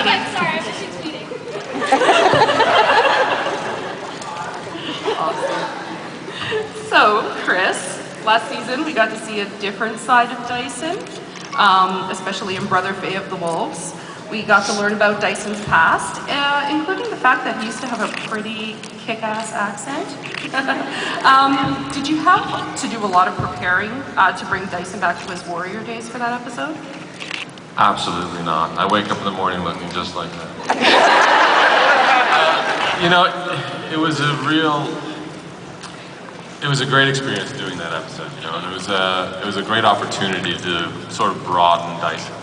tweeting. Sorry, I'm busy tweeting. Awesome. So, Chris, last season we got to see a different side of Dyson, especially in Brother Faye of the Wolves. We got to learn about Dyson's past, including the fact that he used to have a pretty kick-ass accent. Did you have to do a lot of preparing to bring Dyson back to his warrior days for that episode? Absolutely not. I wake up in the morning looking just like that. It was a great experience doing that episode, and it was a great opportunity to sort of broaden Dyson.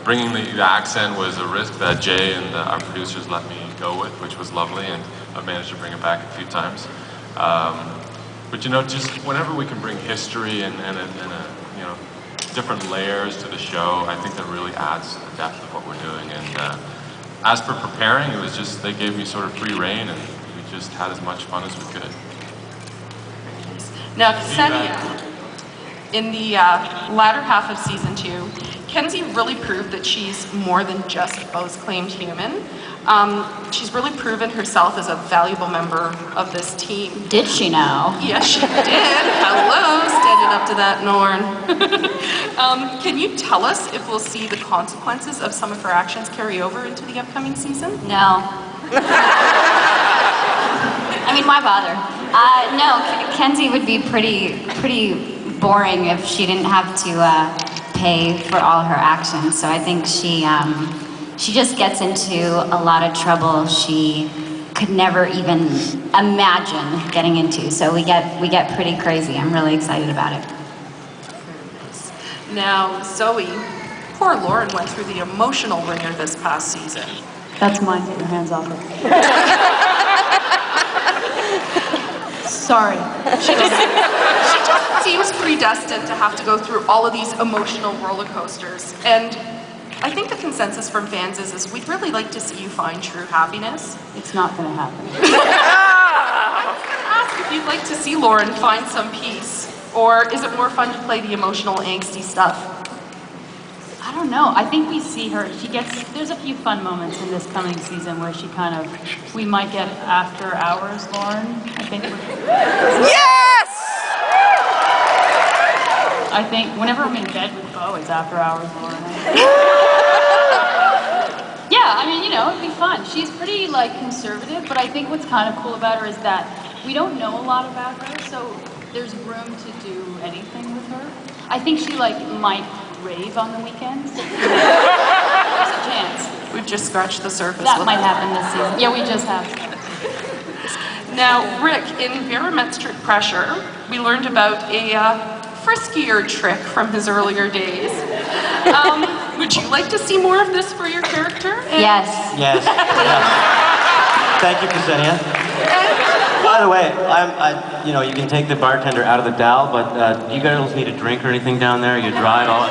Bringing the accent was a risk that Jay and our producers let me go with, which was lovely, and I've managed to bring it back a few times. But just whenever we can bring history and different layers to the show, I think that really adds to the depth of what we're doing. And as for preparing, it was just, they gave me sort of free rein, and we just had as much fun as we could. Now, Ksenia, in the latter half of season 2, Kenzie really proved that she's more than just Beau's claimed human. She's really proven herself as a valuable member of this team. Did she now? Yes, she did. Hello, standing up to that, Norn. Can you tell us if we'll see the consequences of some of her actions carry over into the upcoming season? No. I mean, why bother? No, Kenzie would be pretty boring if she didn't have to pay for all her actions. So I think she just gets into a lot of trouble she could never even imagine getting into. So we get pretty crazy. I'm really excited about it. Now, Zoe, poor Lauren went through the emotional ringer this past season. That's mine. Get your hands off it. Sorry. She just seems predestined to have to go through all of these emotional roller coasters. And I think the consensus from fans is we'd really like to see you find true happiness. It's not going to happen. I was going to ask if you'd like to see Lauren find some peace, or is it more fun to play the emotional, angsty stuff? I don't know. I think we see her. There's a few fun moments in this coming season where we might get after hours, Lauren. Yes! I think whenever I'm in bed with Beau, it's after hours, Lauren. Yeah, I mean, it'd be fun. She's pretty, conservative, but I think what's kind of cool about her is that we don't know a lot about her, so there's room to do anything with her. I think she, might rave on the weekends. There's a chance. We've just scratched the surface. That might happen this season. Yeah, we just have. Now, Rick, in Barometric Pressure, we learned about a friskier trick from his earlier days. Would you like to see more of this for your character? Yes. Yes. Thank you, Ksenia. By the way, you can take the bartender out of the dal, but you girls need a drink or anything down there? You dry it all?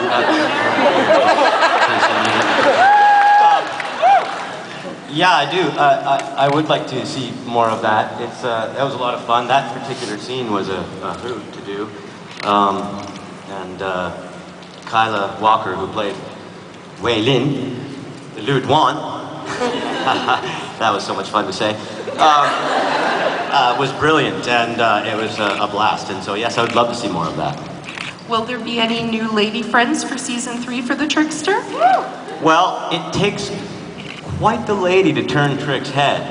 Yeah, I do. I would like to see more of that. That was a lot of fun. That particular scene was a hoot to do. And Kyla Walker, who played Wei Lin, the Lude Wan, that was so much fun to say, was brilliant, and it was a blast. And so, yes, I would love to see more of that. Will there be any new lady friends for season 3 for the Trickster? Well, it takes quite the lady to turn Trick's head,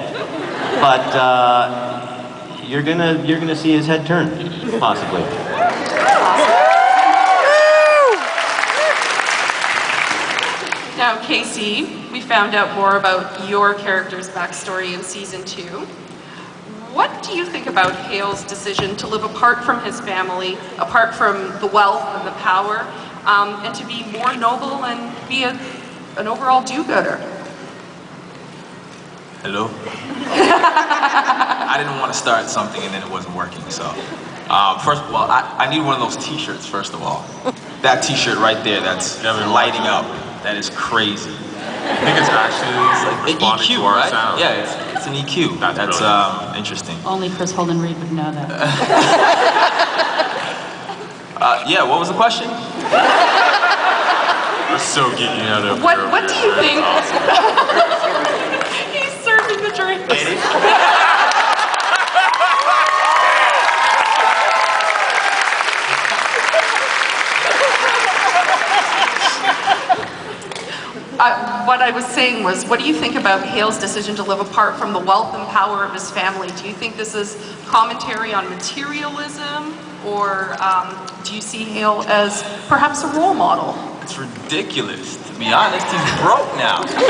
but you're gonna see his head turn, possibly. Now, Casey, we found out more about your character's backstory in season 2. What do you think about Hale's decision to live apart from his family, apart from the wealth and the power, and to be more noble and be an overall do-gooder? Hello? I didn't want to start something and then it wasn't working, so. First of all, I need one of those t-shirts, first of all. That t-shirt right there, that's lighting up. That is crazy. I think it's actually An EQ, right? Sound. Yeah, it's an EQ. That's interesting. Only Chris Holden Reed would know that. Yeah, what was the question? We're so geeking out over What do you think? curious. What I was saying was, what do you think about Hale's decision to live apart from the wealth and power of his family? Do you think this is commentary on materialism, or do you see Hale as perhaps a role model? It's ridiculous. To be honest, he's broke now. Stupid.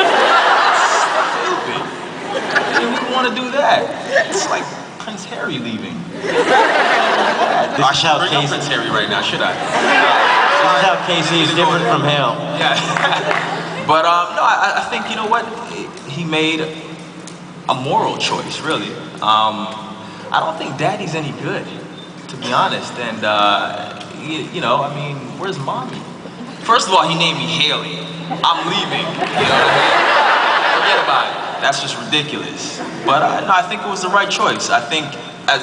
Who would want to do that? It's like Prince Harry leaving. I should bring up Prince Harry right now, should I? This is how Casey is different from Hale. Yeah. But no, I think, you know what? He made a moral choice, really. I don't think Daddy's any good, to be honest. And, you know, I mean, where's Mommy? First of all, he named me Haley. I'm leaving. You know what I mean? Forget about it. That's just ridiculous. But no, I think it was the right choice. I think as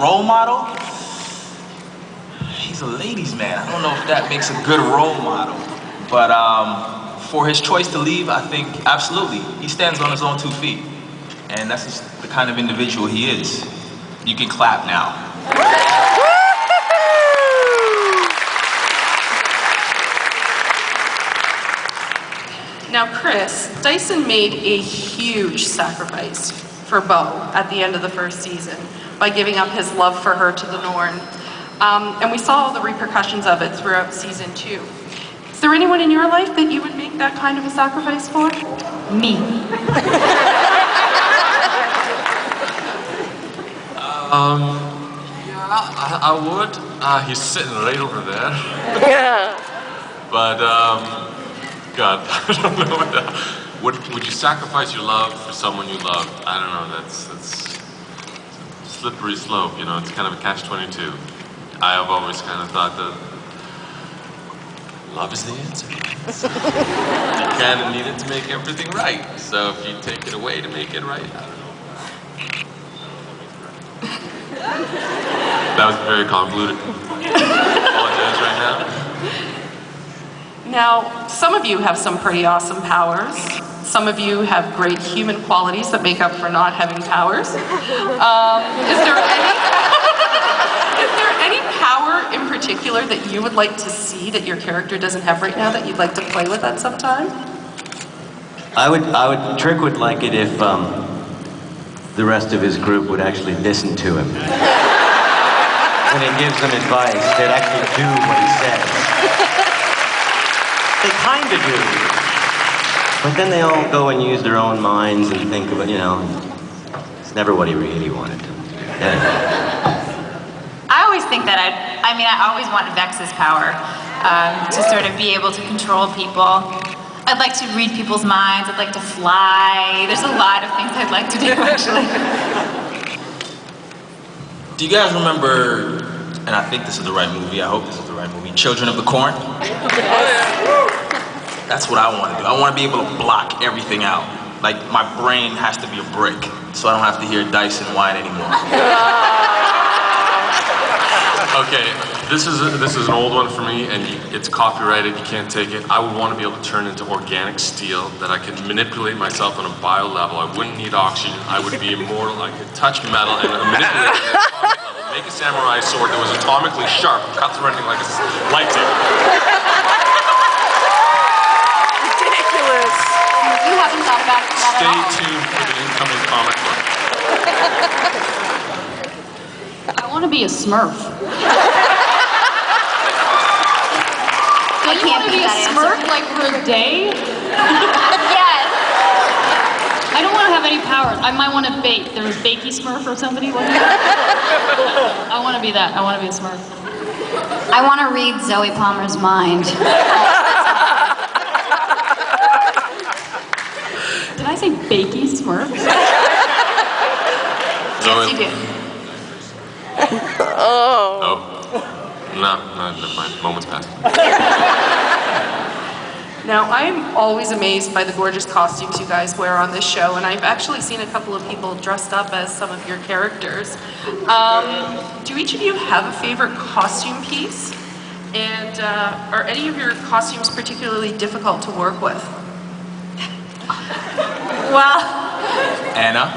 role model, he's a ladies' man. I don't know if that makes a good role model. But for his choice to leave, I think absolutely. He stands on his own 2 feet. And that's just the kind of individual he is. You can clap now. Now, Chris, Dyson made a huge sacrifice for Beau at the end of the first season by giving up his love for her to the Norn. And we saw all the repercussions of it throughout season 2. Is there anyone in your life that you would make that kind of a sacrifice for? Me. Yeah, I would. He's sitting right over there. Yeah. But, God, I don't know what that... Would you sacrifice your love for someone you love? I don't know, that's a slippery slope, you know, it's kind of a catch-22. I have always kind of thought that love is the answer. You kind of need it to make everything right. So if you take it away to make it right, I don't know. That was very convoluted. Apologize right now. Now, some of you have some pretty awesome powers. Some of you have great human qualities that make up for not having powers. Is there any power in particular that you would like to see that your character doesn't have right now that you'd like to play with at some time? Trick would like it if the rest of his group would actually listen to him. When he gives them advice, they'd actually do what he says. They kind of do. But then they all go and use their own minds and think about, you know, it's never what he really wanted to. Yeah. I always think that I always want Vex's power to sort of be able to control people. I'd like to read people's minds. I'd like to fly. There's a lot of things I'd like to do, actually. Do you guys remember, and I think this is the right movie, I hope this is the right movie, Children of the Corn? That's what I want to do. I want to be able to block everything out. Like, my brain has to be a brick, so I don't have to hear Dyson whine anymore. Okay, this is an old one for me, and it's copyrighted, you can't take it. I would want to be able to turn into organic steel, that I could manipulate myself on a bio level. I wouldn't need oxygen. I would be immortal. I could touch metal and manipulate it at atomic level. Make a samurai sword that was atomically sharp, cut through anything like a lightsaber. Ridiculous. You haven't thought about it that Stay at all. tuned for the incoming comic book. I want to be a Smurf. Don't you can't want to beat be a that Smurf answer. like for a day? Yes. I don't want to have any powers. I might want to bake. There was Bakey Smurf or somebody, wasn't there? I want to be that. I want to be a Smurf. I want to read Zoe Palmer's mind. Did I say Bakey Smurf? Zoe. You did. Oh. No, never mind. Moment's passed. Now, I'm always amazed by the gorgeous costumes you guys wear on this show, and I've actually seen a couple of people dressed up as some of your characters. Do each of you have a favorite costume piece? And are any of your costumes particularly difficult to work with? Well, Anna.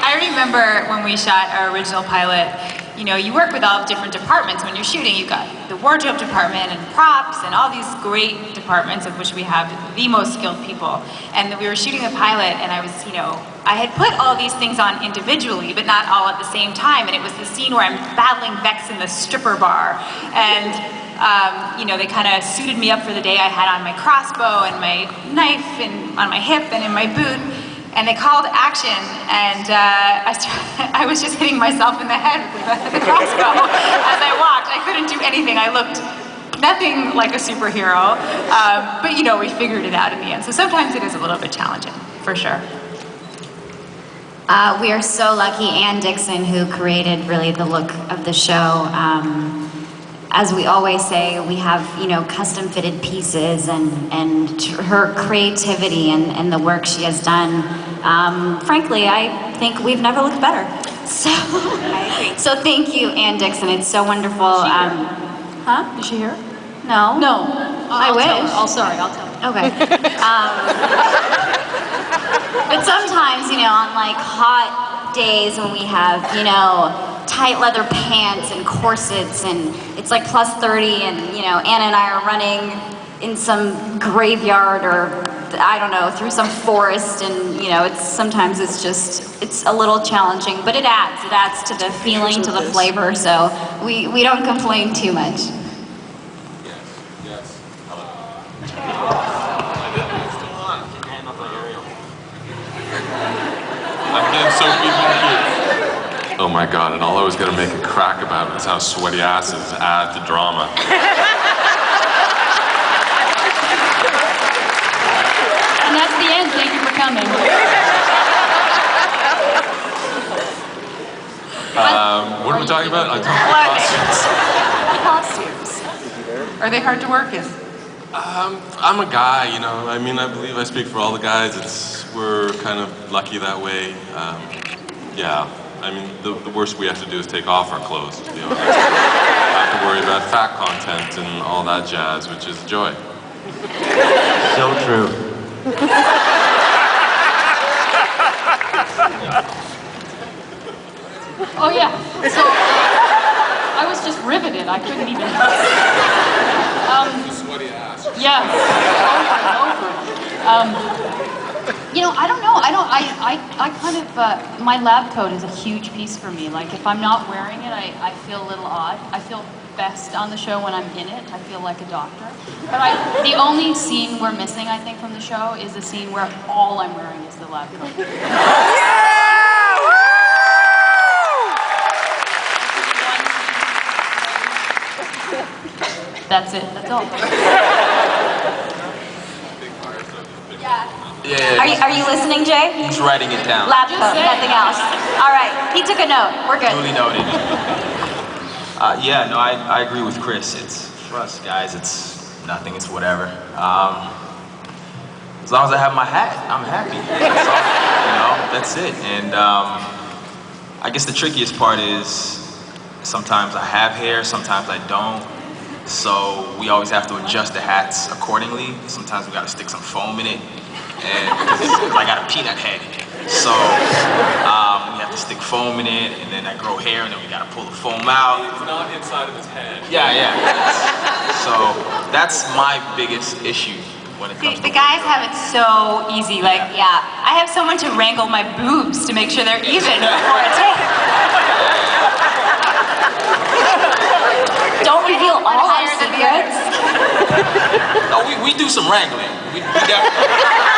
I remember when we shot our original pilot, you know, you work with all different departments when you're shooting. You've got the wardrobe department and props and all these great departments of which we have the most skilled people. And we were shooting the pilot and I was, you know, I had put all these things on individually, but not all at the same time. And it was the scene where I'm battling Vex in the stripper bar. And, you know, they kind of suited me up for the day. I had on my crossbow and my knife and on my hip and in my boot. And they called action, and I was just hitting myself in the head with the crossbow as I walked. I couldn't do anything. I looked nothing like a superhero, but you know, we figured it out in the end. So sometimes it is a little bit challenging, for sure. We are so lucky, Ann Dixon, who created really the look of the show. As we always say, we have, you know, custom fitted pieces and her creativity and the work she has done. Frankly, I think we've never looked better. So, so thank you, Ann Dixon. It's so wonderful. Huh? Is she here? No. No. I I'll wish. tell her. Oh, sorry, I'll tell her. Okay. But sometimes, you know, on like hot days when we have, you know, tight leather pants and corsets and it's like plus 30 and, you know, Anna and I are running in some graveyard or, I don't know, through some forest and, you know, sometimes it's a little challenging, but it adds to the feeling, to the flavor, so we don't complain too much. Yes. I'm getting so confused. Oh my god, and all I was gonna make a crack about is how sweaty asses add to drama. And that's the end. Thank you for coming. What are we talking about? Costumes. Are they hard to work in? I'm a guy, you know. I mean, I believe I speak for all the guys. We're kind of lucky that way. Yeah. I mean, the worst we have to do is take off our clothes, to be honest. I have to worry about fat content and all that jazz, which is joy. So true. Oh yeah. So I was just riveted. I couldn't even. Sweaty ass. Yeah. Over and over. You know, I don't know. I kind of, my lab coat is a huge piece for me. Like, if I'm not wearing it, I feel a little odd. I feel best on the show when I'm in it. I feel like a doctor. But the only scene we're missing, I think, from the show is the scene where all I'm wearing is the lab coat. That's it. That's all. Yeah. Are you listening, Jay? He's writing it down. Lab coat, nothing else. All right, he took a note. We're good. Duly noted. Yeah, no, I agree with Chris. It's, for us guys, it's nothing, it's whatever. As long as I have my hat, I'm happy. That's all, you know, that's it. And I guess the trickiest part is sometimes I have hair, sometimes I don't. So we always have to adjust the hats accordingly. Sometimes we gotta stick some foam in it. And because I got a peanut head. So we have to stick foam in it, and then I grow hair, and then we gotta pull the foam out. It's not inside of his head. Yeah. So that's my biggest issue when it comes to The guys have it so easy. Like, yeah, I have someone to wrangle my boobs to make sure they're even before a take. Don't reveal all our secrets. No, we do some wrangling. We definitely.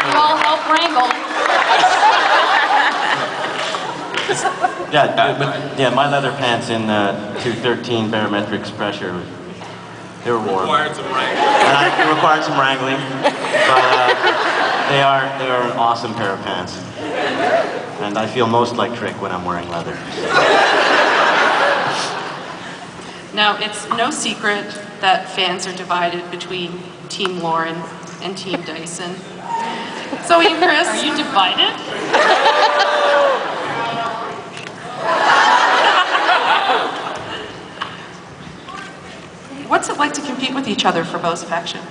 We all help wrangle. Yeah, my leather pants in 213 barometrics pressure, they were warm. Required some wrangling. It required some wrangling, but they are an awesome pair of pants. And I feel most like Trick when I'm wearing leather. Now, it's no secret that fans are divided between Team Lauren and Team Dyson. Zoe and Chris. Are you divided? What's it like to compete with each other for Beau's affection?